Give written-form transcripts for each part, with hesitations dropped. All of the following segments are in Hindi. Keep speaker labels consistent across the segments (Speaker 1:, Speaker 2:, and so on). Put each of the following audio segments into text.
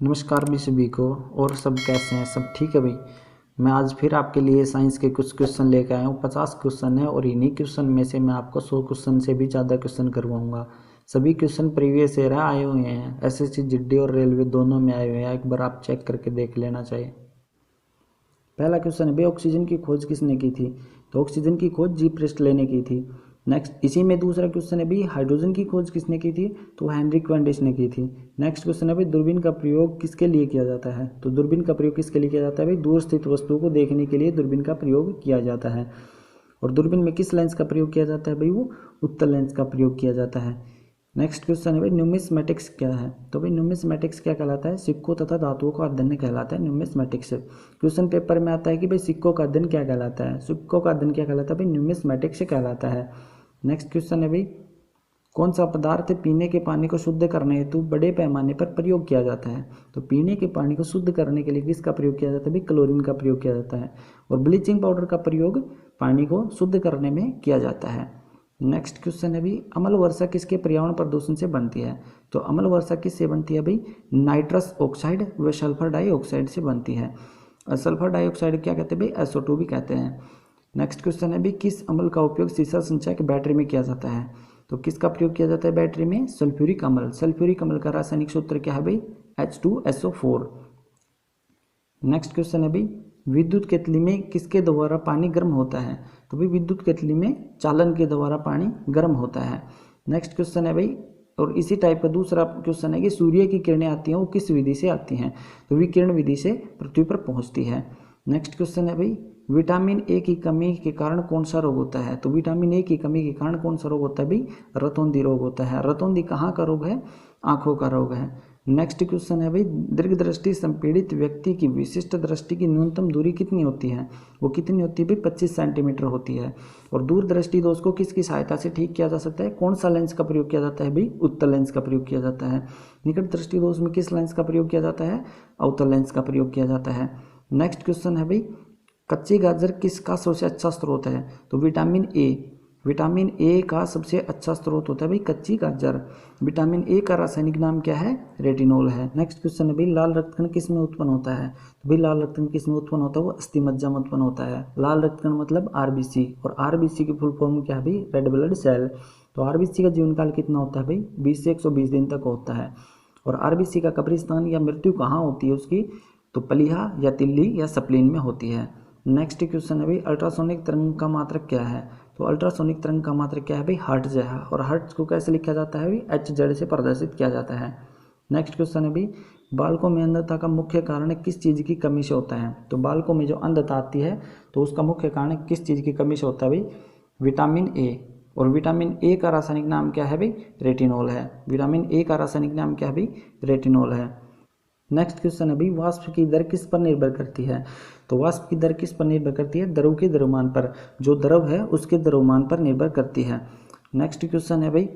Speaker 1: नमस्कार भी सभी को। और सब कैसे हैं? सब ठीक है भाई। मैं आज फिर आपके लिए साइंस के कुछ क्वेश्चन लेकर आया हूँ। 50 क्वेश्चन है और इन्हीं क्वेश्चन में से मैं आपको 100 क्वेश्चन से भी ज़्यादा क्वेश्चन करवाऊंगा। सभी क्वेश्चन प्रीवियस ईयर आए हुए हैं, एसएससी जीडी और रेलवे दोनों में आए हुए हैं। एक बार आप चेक करके देख लेना चाहिए। पहला क्वेश्चन है भाई, ऑक्सीजन की खोज किसने की थी? तो ऑक्सीजन की खोज जी प्रेस्टले ने की थी। नेक्स्ट इसी में दूसरा क्वेश्चन है भाई, हाइड्रोजन की खोज किसने की थी? तो हेनरिक वैन ने की थी। नेक्स्ट क्वेश्चन है भाई, दूरबीन का प्रयोग किसके लिए किया जाता है? तो दूरबीन का प्रयोग किसके लिए किया जाता है भाई? दूर स्थित वस्तुओं को देखने के लिए दूरबीन का प्रयोग किया जाता है। और दूरबीन में किस लेंस का प्रयोग किया जाता है भाई? वो उत्तल लेंस का प्रयोग किया जाता है। नेक्स्ट क्वेश्चन है भाई, न्यूमिस्मेटिक्स क्या है? तो भाई न्यूमिस्मेटिक्स क्या कहलाता है? सिक्कों तथा धातुओं का अध्ययन कहलाता है न्यूमिस्मेटिक्स। क्वेश्चन पेपर में आता है कि भाई सिक्कों का अध्ययन क्या कहलाता है? सिक्कों का अध्ययन क्या कहलाता है भाई? न्यूमिस्मेटिक्स कहलाता है। नेक्स्ट क्वेश्चन है भाई, कौन सा पदार्थ पीने के पानी को शुद्ध करने हेतु बड़े पैमाने पर प्रयोग किया जाता है? तो पीने के पानी को शुद्ध करने के लिए किसका प्रयोग किया जाता है भाई? क्लोरीन का प्रयोग किया जाता है। और ब्लीचिंग पाउडर का प्रयोग पानी को शुद्ध करने में किया जाता है। नेक्स्ट क्वेश्चन है भाई, अम्ल वर्षा किसके पर्यावरण प्रदूषण से बनती है? तो अम्ल वर्षा किससे बनती है भाई? नाइट्रस ऑक्साइड व सल्फर डाइऑक्साइड से बनती है। और सल्फर डाइऑक्साइड क्या कहते हैं भाई? SO2 भी कहते हैं। नेक्स्ट क्वेश्चन है भाई, किस अम्ल का उपयोग सीसा संचयक बैटरी में किया जाता है? तो किसका प्रयोग किया जाता है बैटरी में? सल्फ्यूरिक अम्ल। सल्फ्यूरिक अम्ल का रासायनिक सूत्र क्या है भाई? H2SO4। नेक्स्ट क्वेश्चन है भाई, विद्युत केतली में किसके द्वारा पानी गर्म होता है? तो भाई विद्युत केतली में चालन के द्वारा पानी गर्म होता है। नेक्स्ट क्वेश्चन है भाई, और इसी टाइप का दूसरा क्वेश्चन है कि सूर्य की किरणें आती हैं वो किस विधि से आती हैं? तो विकिरण विधि से पृथ्वी पर पहुंचती है। नेक्स्ट क्वेश्चन है भाई, विटामिन ए की कमी के कारण कौन सा रोग होता है? तो विटामिन ए की कमी के कारण कौन सा रोग होता है भाई? रतौंधी रोग होता है। रतौंधी कहाँ का रोग है? आंखों का रोग है। नेक्स्ट क्वेश्चन है भाई, दीर्घ दृष्टि संपीड़ित व्यक्ति की विशिष्ट दृष्टि की न्यूनतम दूरी कितनी होती है? वो कितनी होती है भाई? 25 सेंटीमीटर होती है। और दूर दृष्टि दोष को किसकी सहायता से ठीक किया जा सकता है? कौन सा लेंस का प्रयोग किया जाता है भाई? उत्तल लेंस का प्रयोग किया जाता है। निकट दृष्टि दोष में किस लेंस का प्रयोग किया जाता है? अवतल लेंस का प्रयोग किया जाता है। नेक्स्ट क्वेश्चन है भाई, कच्ची गाजर किसका सबसे अच्छा स्रोत है? तो विटामिन ए। विटामिन ए का सबसे अच्छा स्रोत होता है भाई कच्ची गाजर। विटामिन ए का रासायनिक नाम क्या है? रेटिनॉल है। नेक्स्ट क्वेश्चन है भाई, लाल रक्तकण किस में उत्पन्न होता है? तो भाई लाल रक्तकण किस में उत्पन्न होता है? वो अस्थिमज्जा में उत्पन्न होता है। लाल रक्तकण मतलब आरबीसी, और आरबीसी की फुल फॉर्म क्या है भाई? Red blood cell. तो आरबीसी का जीवन काल कितना होता है भाई? 20 से 120 दिन तक होता है। और आरबीसी का कब्रिस्तान या मृत्यु कहाँ होती है उसकी? तो पलिहा या तिल्ली या सप्लीन में होती है। नेक्स्ट क्वेश्चन है भाई, अल्ट्रासोनिक तरंग का मात्रक क्या है? तो अल्ट्रासोनिक तरंग का मात्रक क्या है भाई? हर्ट्ज है। और हर्ट्ज को कैसे लिखा जाता है भाई? HZ से प्रदर्शित किया जाता है। नेक्स्ट क्वेश्चन है भाई, बालकों में अंधता का मुख्य कारण किस चीज़ की कमी से होता है? तो बालकों में जो अंधता आती है तो उसका मुख्य कारण किस चीज़ की कमी से होता है भाई? Vitamin A. और विटामिन ए का रासायनिक नाम क्या है भाई? रेटिनॉल है। विटामिन ए का रासायनिक नाम क्या है भाई? रेटिनॉल है। नेक्स्ट क्वेश्चन है भाई, वाष्प की दर किस पर निर्भर करती है? तो वाष्प की दर किस पर निर्भर करती है? द्रव के द्रव्यमान पर। जो द्रव है उसके द्रव्यमान पर निर्भर करती है। नेक्स्ट क्वेश्चन है भाई,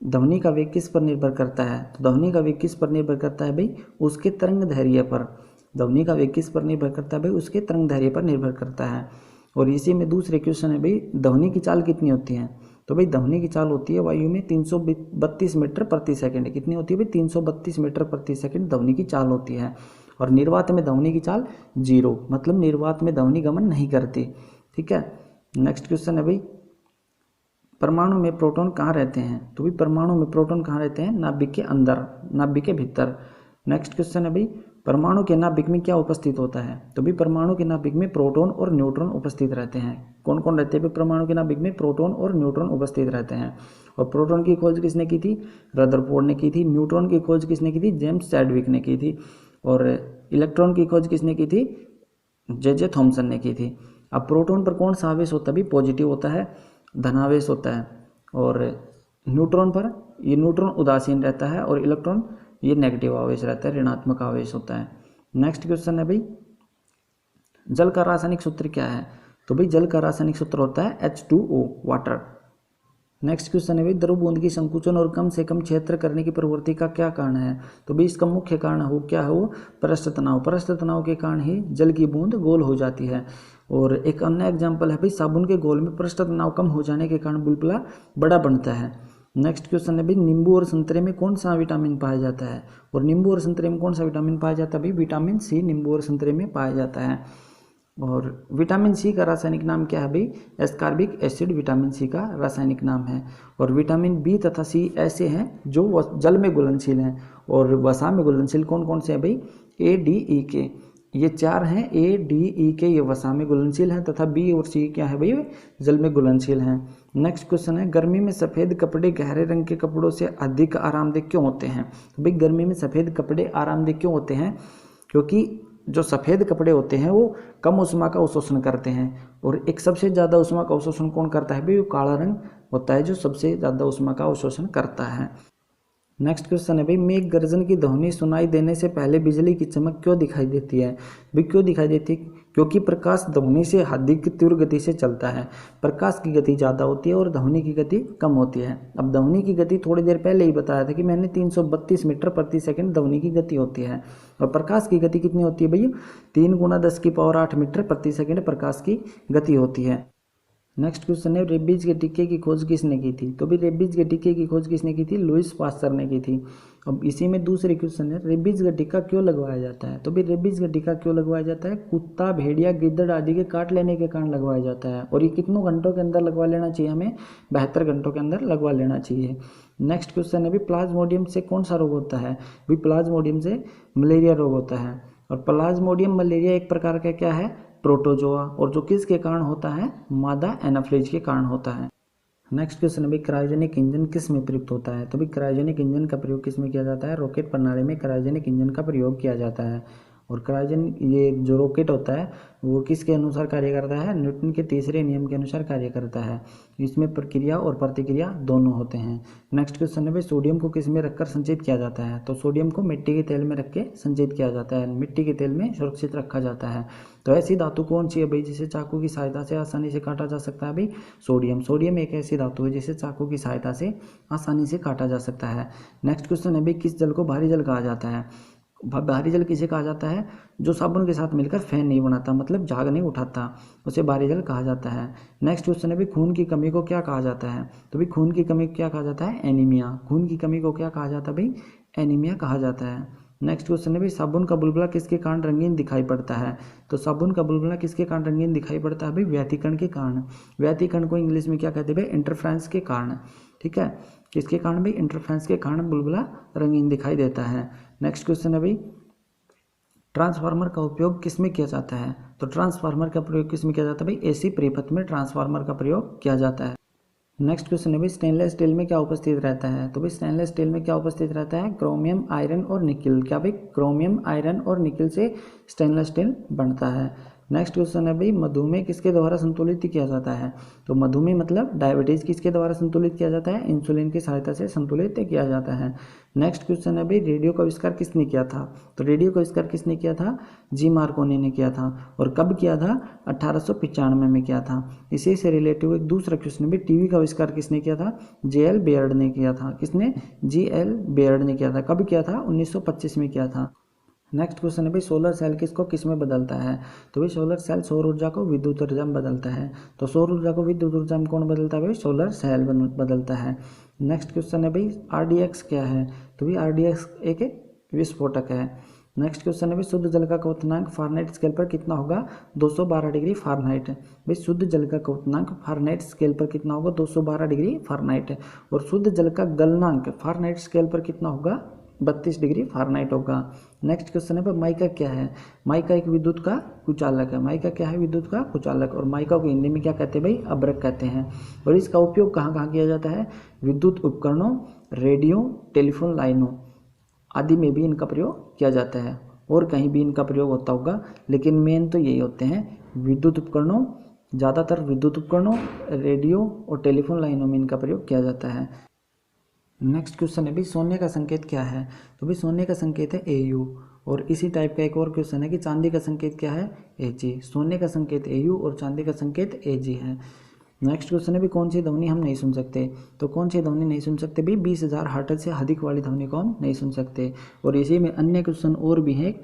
Speaker 1: ध्वनि का वेग किस पर निर्भर करता है? तो ध्वनि का वेग किस पर निर्भर करता है भाई? उसके तरंग दैर्घ्य पर। ध्वनि का वेग किस पर निर्भर करता है भाई? उसके तरंग दैर्घ्य पर निर्भर करता है। और इसी में दूसरे क्वेश्चन है भाई, ध्वनि की चाल कितनी होती है? तो भाई ध्वनि की चाल होती है वायु में 332 मीटर प्रति सेकंड। कितनी होती है भाई? 332 मीटर प्रति सेकंड ध्वनि की चाल होती है। और निर्वात में ध्वनि की चाल 0, मतलब निर्वात में ध्वनि गमन नहीं करती। ठीक है। नेक्स्ट क्वेश्चन है भाई, परमाणु में प्रोटॉन कहाँ रहते हैं? तो भाई परमाणु में प्रोटॉन कहाँ रहते हैं? नाभिक के अंदर, नाभिक के भीतर। नेक्स्ट क्वेश्चन है भाई, परमाणु के नाभिक में क्या उपस्थित होता है? तो भी परमाणु के नाभिक में प्रोटॉन और न्यूट्रॉन उपस्थित रहते हैं। कौन कौन रहते हैं परमाणु के नाभिक में? प्रोटॉन और न्यूट्रॉन उपस्थित रहते हैं। और प्रोटॉन की खोज किसने की थी? रदरफोर्ड ने की थी। न्यूट्रॉन की खोज किसने की थी? जेम्स चैडविक ने की थी। और इलेक्ट्रॉन की खोज किसने की थी? जे थॉमसन ने की थी। अब प्रोटॉन पर कौन सा आवेश होता है भी? पॉजिटिव होता है, धनावेश होता है। और न्यूट्रॉन पर ये न्यूट्रॉन उदासीन रहता है, और इलेक्ट्रॉन ये नेगेटिव आवेश रहता है, ऋणात्मक आवेश होता है। नेक्स्ट क्वेश्चन है भाई, जल का रासायनिक सूत्र क्या है? तो भाई जल का रासायनिक सूत्र होता है H2O, वाटर। नेक्स्ट क्वेश्चन है भाई, द्रव बूंद की संकुचन और कम से कम क्षेत्र करने की प्रवृत्ति का क्या कारण है? तो भाई इसका मुख्य कारण हो क्या है? वो पृष्ठ तनाव। पृष्ठ तनाव के कारण ही जल की बूंद गोल हो जाती है। और एक अन्य एग्जाम्पल है भाई, साबुन के घोल में पृष्ठ तनाव कम हो जाने के कारण बुलबुला बड़ा बनता है। नेक्स्ट क्वेश्चन है भाई, नींबू और संतरे में कौन सा विटामिन पाया जाता है, और नींबू और संतरे में कौन सा विटामिन पाया जाता है भाई, विटामिन सी नींबू और संतरे में पाया जाता है। और विटामिन सी का रासायनिक नाम क्या है भाई, एस्कॉर्बिक एसिड विटामिन सी का रासायनिक नाम है। और विटामिन बी तथा सी ऐसे हैं जो जल में घुलनशील हैं, और वसा में घुलनशील कौन कौन से हैं भाई, ए डी ई के, ये चार हैं, ए डी ई के ये वसा में घुलनशील हैं, तथा बी और सी क्या है भाई, जल में घुलनशील हैं। नेक्स्ट क्वेश्चन है, गर्मी में सफ़ेद कपड़े गहरे रंग के कपड़ों से अधिक आरामदेह क्यों होते हैं। तो भाई गर्मी में सफ़ेद कपड़े आरामदेह क्यों होते हैं, क्योंकि जो सफ़ेद कपड़े होते हैं वो कम ऊष्मा का अवशोषण करते हैं, और एक सबसे ज़्यादा ऊष्मा का अवशोषण कौन करता है भाई, वो काला रंग होता है जो सबसे ज़्यादा ऊष्मा का अवशोषण करता है। नेक्स्ट क्वेश्चन है भाई, मेघ गर्जन की ध्वनि सुनाई देने से पहले बिजली की चमक क्यों दिखाई देती है। भाई क्यों दिखाई देती है, क्योंकि प्रकाश ध्वनि से अधिक तीव्र गति से चलता है, प्रकाश की गति ज़्यादा होती है और ध्वनि की गति कम होती है। अब ध्वनि की गति थोड़ी देर पहले ही बताया था कि मैंने 332 मीटर प्रति सेकंड ध्वनि की गति होती है, और प्रकाश की गति कितनी होती है भैया, 3 × 10⁸ मीटर प्रति सेकंड प्रकाश की गति होती है। नेक्स्ट क्वेश्चन है, रेबीज के टीके की खोज किसने की थी। तो भी रेबीज के टीके की खोज किसने की थी, लुईस पास्चर ने की थी। अब इसी में दूसरी क्वेश्चन है, रेबीज का टीका क्यों लगवाया जाता है। तो भी रेबीज का टीका क्यों लगवाया जाता है, कुत्ता, भेड़िया, गिद्दड़ आदि के काट लेने के कारण लगवाया जाता है, और ये कितनों घंटों के अंदर लगवा लेना चाहिए, हमें 72 घंटों के अंदर लगवा लेना चाहिए। नेक्स्ट क्वेश्चन है भी, प्लाज्मोडियम से कौन सा रोग होता है। भी प्लाज्मोडियम से मलेरिया रोग होता है, और प्लाज्मोडियम मलेरिया एक प्रकार का क्या है, प्रोटोजोआ, और जो किसके कारण होता है, मादा एनाफ्लीज के कारण होता है। नेक्स्ट क्वेश्चन है भाई, क्रायोजेनिक इंजन किस में प्रयुक्त होता है। तो भाई क्रायोजेनिक इंजन का प्रयोग किस में किया जाता है, रॉकेट प्रणाली में क्रायोजेनिक इंजन का प्रयोग किया जाता है। और क्रायोजन ये जो रॉकेट होता है वो किसके अनुसार कार्य करता है, न्यूटन के तीसरे नियम के अनुसार कार्य करता है। इसमें प्रक्रिया और प्रतिक्रिया दोनों होते हैं। नेक्स्ट क्वेश्चन है भाई, सोडियम को किस में रखकर संचित किया जाता है। तो सोडियम को मिट्टी के तेल में रख के संचित किया जाता है, मिट्टी के तेल में सुरक्षित रखा जाता है। तो ऐसी धातु कौन सी है भाई जिसे चाकू की सहायता से आसानी से काटा जा सकता है भाई, सोडियम। सोडियम एक ऐसी धातु है जिसे चाकू की सहायता से आसानी से काटा जा सकता है। नेक्स्ट क्वेश्चन है भाई, किस जल को भारी जल कहा जाता है। भारी जल किसे कहा जाता है, जो साबुन के साथ मिलकर फैन नहीं बनाता, मतलब झाग नहीं उठाता, उसे भारी जल कहा जाता है। नेक्स्ट क्वेश्चन है भाई, खून की कमी को क्या कहा जाता है। तो भाई खून की कमी को क्या कहा जाता है, एनीमिया। खून की कमी को क्या कहा जाता है भाई, एनीमिया कहा जाता है। नेक्स्ट क्वेश्चन है भाई, साबुन का बुलबुला किसके कारण रंगीन दिखाई पड़ता है। तो साबुन का बुलबुला किसके कारण रंगीन दिखाई पड़ता है भाई, व्यतिकरण के कारण। व्यतिकरण को इंग्लिश में क्या कहते हैं भाई, इंटरफ्रेंस के कारण। ठीक है, किसके कारण भाई, इंटरफ्रेंस के कारण बुलबुला रंगीन दिखाई देता है। नेक्स्ट क्वेश्चन है भाई, ट्रांसफार्मर का उपयोग किस में किया जाता है। तो ट्रांसफार्मर का प्रयोग किस में किया जाता है भाई, एसी परिपथ में ट्रांसफार्मर का प्रयोग किया जाता है। नेक्स्ट क्वेश्चन है भाई, स्टेनलेस स्टील में क्या उपस्थित रहता है। तो भाई स्टेनलेस स्टील में क्या उपस्थित रहता है, क्रोमियम, आयरन और निकिल। क्या भाई, क्रोमियम, आयरन और निकिल से स्टेनलेस स्टील बनता है। नेक्स्ट क्वेश्चन है भाई, मधुमेह किसके द्वारा संतुलित किया जाता है। तो मधुमेह मतलब डायबिटीज़ किसके द्वारा संतुलित किया जाता है, इंसुलिन की सहायता से संतुलित किया जाता है। नेक्स्ट क्वेश्चन है भाई, रेडियो का आविष्कार किसने किया था। तो रेडियो का आविष्कार किसने किया था, जी मार्कोनी ने किया था। और कब किया था, 1895 में किया था। इसी से रिलेटिव एक दूसरा क्वेश्चन भी, टीवी का आविष्कार किसने किया था, जे.एल. बेयर्ड ने किया था। किसने, जी.एल. बेयर्ड ने किया था। कब किया था, 1925 में किया था। नेक्स्ट क्वेश्चन है भाई, सोलर सेल किसको किस में बदलता है। तो भाई सोलर सेल सौर ऊर्जा को विद्युत ऊर्जा में बदलता है। तो सौर ऊर्जा को विद्युत ऊर्जा में कौन बदलता है भाई, सोलर सेल बदलता है। नेक्स्ट क्वेश्चन है भाई, RDX क्या है। तो भाई RDX एक विस्फोटक है। नेक्स्ट क्वेश्चन है भाई, शुद्ध जल का क्वथनांक फारेनहाइट स्केल पर कितना होगा, 212 डिग्री फारेनहाइट। भाई शुद्ध जल का क्वथनांक फारेनहाइट स्केल पर कितना होगा, 212 डिग्री फारेनहाइट। और शुद्ध जल का गलनांक फारेनहाइट स्केल पर कितना होगा, 32 डिग्री फारेनहाइट होगा। नेक्स्ट क्वेश्चन है भाई, माइका क्या है। माइका एक विद्युत का कुचालक है। माइका क्या है, विद्युत का कुचालक। और माइका को हिंदी में क्या कहते हैं भाई, अभ्रक कहते हैं। और इसका उपयोग कहाँ कहाँ किया जाता है, विद्युत उपकरणों, रेडियो, टेलीफोन लाइनों आदि में भी इनका प्रयोग किया जाता है। और कहीं भी इनका प्रयोग होता होगा, लेकिन मेन तो यही होते हैं, विद्युत उपकरणों, ज़्यादातर विद्युत उपकरणों, रेडियो और टेलीफोन लाइनों में इनका प्रयोग किया जाता है। नेक्स्ट क्वेश्चन है भाई, सोने का संकेत क्या है। तो भाई सोने का संकेत है AU। और इसी टाइप का एक और क्वेश्चन है कि चांदी का संकेत क्या है, AG। सोने का संकेत AU और चांदी का संकेत AG है। नेक्स्ट क्वेश्चन है भी, कौन सी ध्वनि हम नहीं सुन सकते। तो कौन सी ध्वनि नहीं सुन सकते भाई, 20,000 हर्ट्ज से अधिक वाली ध्वनि को हम नहीं सुन सकते। और इसी में अन्य क्वेश्चन और भी है,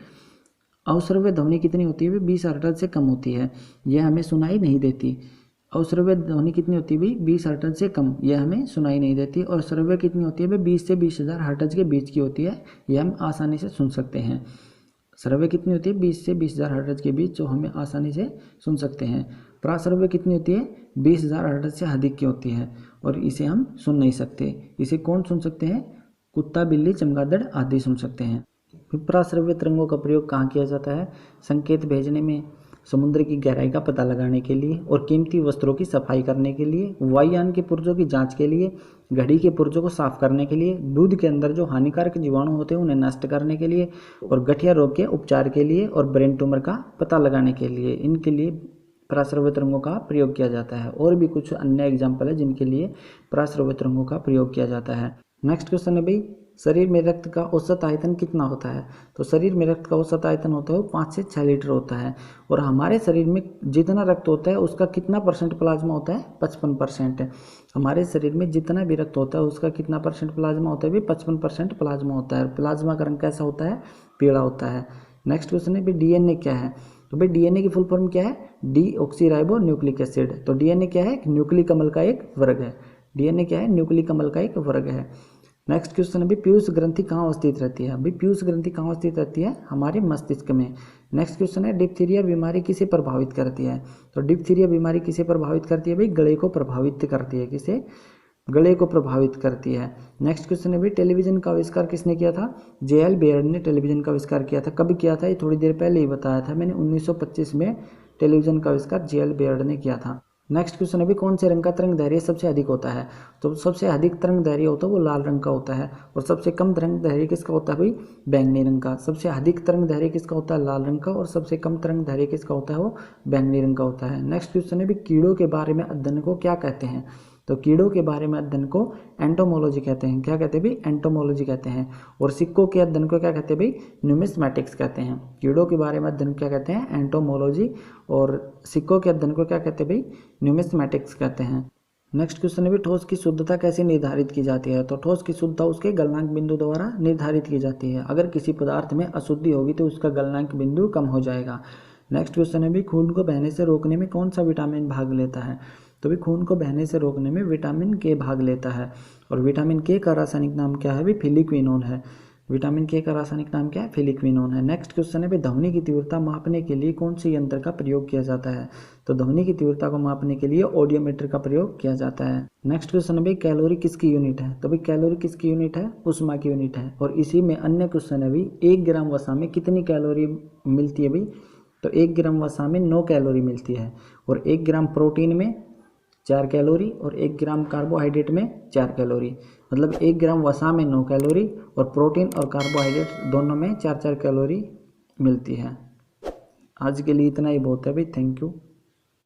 Speaker 1: अवश्रव्य ध्वनि कितनी होती है, 20 हर्ट्ज से कम होती है, यह हमें सुनाई नहीं देती। अश्रव्य ध्वनि कितनी होती है भाई 20 हर्ट्ज से कम, यह हमें सुनाई नहीं देती। और श्रव्य कितनी होती है भाई 20 से 20,000 हर्ट्ज के बीच की होती है, यह हम आसानी से सुन सकते हैं। श्रव्य कितनी होती है 20 से 20,000 हर्ट्ज के बीच, जो हमें आसानी से सुन सकते हैं। प्राश्रव्य कितनी होती है 20,000 हर्ट्ज से अधिक की होती है और इसे हम सुन नहीं सकते। इसे कौन सुन सकते हैं? कुत्ता, बिल्ली, चमगादड़ आदि सुन सकते हैं। प्राश्रव्य तरंगों का प्रयोग कहाँ किया जाता है? संकेत भेजने में, समुद्र की गहराई का पता लगाने के लिए और कीमती वस्त्रों की सफाई करने के लिए, वायुयान के पुर्जों की जांच के लिए, घड़ी के पुर्जों को साफ करने के लिए, दूध के अंदर जो हानिकारक जीवाणु होते हैं उन्हें नष्ट करने के लिए और गठिया रोग के उपचार के लिए और ब्रेन ट्यूमर का पता लगाने के लिए, इनके लिए प्राश्रव्य तरंगों का प्रयोग किया जाता है। और भी कुछ अन्य एग्जाम्पल है जिनके लिए प्राश्रव्य तरंगों का प्रयोग किया जाता है। नेक्स्ट क्वेश्चन है भाई, शरीर में रक्त का औसत आयतन कितना होता है? तो शरीर में रक्त का औसत आयतन होता है वो 5 से 6 लीटर होता है। और हमारे शरीर में जितना रक्त होता है उसका कितना परसेंट प्लाज्मा होता है? 55%। हमारे शरीर में जितना भी रक्त होता है उसका कितना परसेंट प्लाज्मा होता है भी? 55% प्लाज्मा होता है। प्लाज्मा का रंग कैसा होता है? पीला होता है। नेक्स्ट क्वेश्चन है भाई, डीएनए क्या है? तो भाई डीएनए की फुल फॉर्म क्या है? Deoxyribo nucleic acid. तो डीएनए क्या है? न्यूक्लिक अम्ल का एक वर्ग है। डीएनए क्या है? न्यूक्लिक अम्ल का एक वर्ग है। नेक्स्ट क्वेश्चन है भाई, पीयूष ग्रंथि कहाँ अवस्थित रहती है? अभी पीयूष ग्रंथि कहाँ अवस्थित रहती है? हमारे मस्तिष्क में। नेक्स्ट क्वेश्चन है, डिप्थीरिया बीमारी किसे प्रभावित करती है? तो डिप्थीरिया बीमारी किसे प्रभावित करती है भाई? गले को प्रभावित करती है। किसे? गले को प्रभावित करती है। नेक्स्ट क्वेश्चन है भाई, टेलीविजन का आविष्कार किसने किया था? जे.एल. बेयर्ड ने टेलीविजन का आविष्कार किया था। कब किया था? ये थोड़ी देर पहले ही बताया था मैंने, 1925 में टेलीविजन का आविष्कार जे.एल. बेयर्ड ने किया था। नेक्स्ट क्वेश्चन अभी, कौन से रंग का तरंग दैर्घ्य सबसे अधिक होता है? तो सबसे अधिक तरंग दैर्घ्य होता है वो लाल रंग का होता है। और सबसे कम तरंग दैर्घ्य किसका होता है भाई? बैंगनी रंग का। सबसे अधिक तरंग दैर्घ्य किसका होता है? लाल रंग का। और सबसे कम तरंग दैर्घ्य किसका होता है? वो बैंगनी रंग का होता है। नेक्स्ट क्वेश्चन है भी, कीड़ों के बारे में अध्ययन को क्या कहते हैं? तो कीड़ों के बारे में अध्ययन को एंटोमोलॉजी कहते हैं। क्या कहते हैं भाई? एंटोमोलॉजी कहते हैं। और सिक्कों के अध्ययन को क्या कहते हैं भाई? न्यूमिस्मैटिक्स कहते हैं। कीड़ों के बारे में अध्ययन क्या कहते हैं? एंटोमोलॉजी। और सिक्कों के अध्ययन को क्या कहते हैं भाई? न्यूमिस्मैटिक्स कहते हैं। नेक्स्ट क्वेश्चन है भी, ठोस की शुद्धता कैसे निर्धारित की जाती है? तो ठोस की शुद्धता उसके गलनांक बिंदु द्वारा निर्धारित की जाती है। अगर किसी पदार्थ में अशुद्धि होगी तो उसका गलनांक बिंदु कम हो जाएगा। नेक्स्ट क्वेश्चन है भी, खून को बहने से रोकने में कौन सा विटामिन भाग लेता है? तो भी खून को बहने से रोकने में विटामिन के भाग लेता है। और विटामिन के का रासायनिक नाम क्या है भी? फिलिक्विनोन है। विटामिन के का रासायनिक नाम क्या है? फिलिक्विनोन है। नेक्स्ट क्वेश्चन है भाई, ध्वनि की तीव्रता मापने के लिए कौन से यंत्र का प्रयोग किया जाता है? तो ध्वनि की तीव्रता को मापने के लिए ऑडियोमीटर का प्रयोग किया जाता है। नेक्स्ट क्वेश्चन है भाई, कैलोरी किसकी यूनिट है? तो भाई कैलोरी किसकी यूनिट है? उष्मा की यूनिट है। और इसी में अन्य क्वेश्चन है भाई, 1 ग्राम वसा में कितनी कैलोरी मिलती है भाई? तो 1 ग्राम वसा में 9 कैलोरी मिलती है। और 1 ग्राम प्रोटीन में 4 कैलोरी और 1 ग्राम कार्बोहाइड्रेट में 4 कैलोरी। मतलब 1 ग्राम वसा में 9 कैलोरी और प्रोटीन और कार्बोहाइड्रेट दोनों में 4-4 कैलोरी मिलती है। आज के लिए इतना ही बहुत है भाई। Thank you.